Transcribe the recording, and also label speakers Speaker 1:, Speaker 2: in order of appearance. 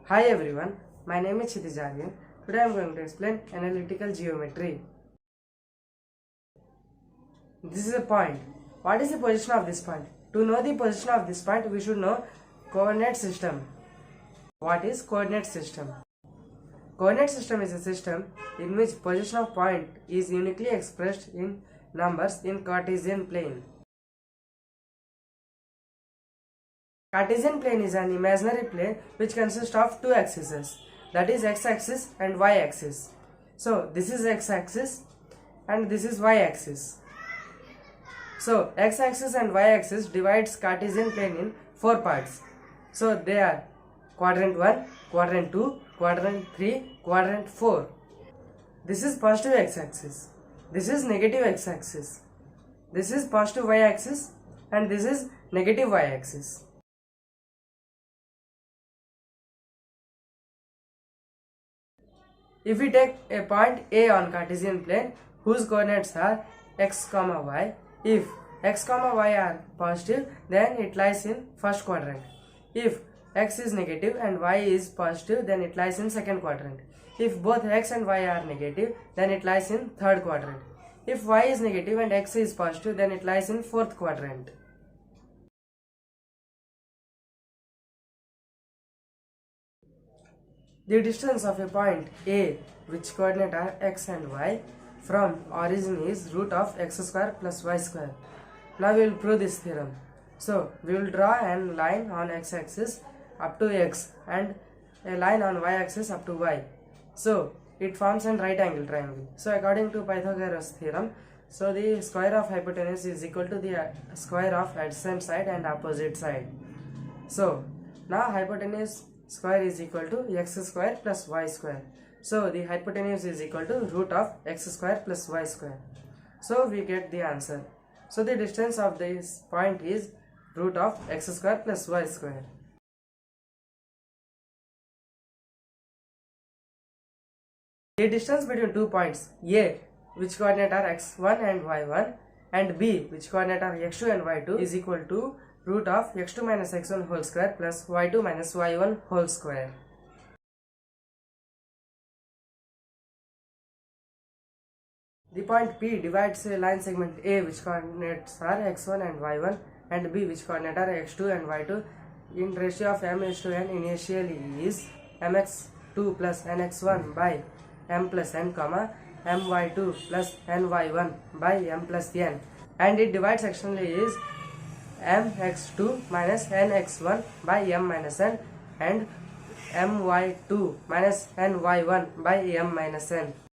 Speaker 1: Hi everyone, my name is Kshitij Aryan. Today I am going to explain analytical geometry. This is a point. What is the position of this point? To know the position of this point, we should know coordinate system. What is coordinate system? Coordinate system is a system in which position of point is uniquely expressed in numbers in Cartesian plane. Cartesian plane is an imaginary plane which consists of two axes, that is x-axis and y-axis. So this is x-axis and this is y-axis. So x-axis and y-axis divides Cartesian plane in four parts. So they are quadrant 1, quadrant 2, quadrant 3, quadrant 4. This is positive x-axis. This is negative x-axis. This is positive y-axis and this is negative y-axis. If we take a point A on Cartesian plane whose coordinates are x, y, if x, y are positive, then it lies in first quadrant. If x is negative and y is positive, then it lies in second quadrant. If both x and y are negative, then it lies in third quadrant. If y is negative and x is positive, then it lies in fourth quadrant. The distance of a point A, which coordinate are x and y, from origin is root of x square plus y square. Now we will prove this theorem. So we will draw a line on x-axis up to x and a line on y-axis up to y. So it forms a right angle triangle. So according to Pythagoras theorem, so the square of hypotenuse is equal to the square of adjacent side and opposite side. So now hypotenuse square is equal to x square plus y square. So the hypotenuse is equal to root of x square plus y square. So we get the answer. So the distance of this point is root of x square plus y square. The distance between 2 points A, which coordinate are x1 and y1, and B, which coordinate are x2 and y2, is equal to root of x2 minus x1 whole square plus y2 minus y1 whole square. The point P divides a line segment A, which coordinates are x1 and y1, and B, which coordinate are x2 and y2, in ratio of m:n. Initially is mx2 plus nx1 by m plus n, my2 plus ny1 by m plus n, and it divides externally is mx2 minus nx1 by m minus n and my2 minus ny1 by m minus n.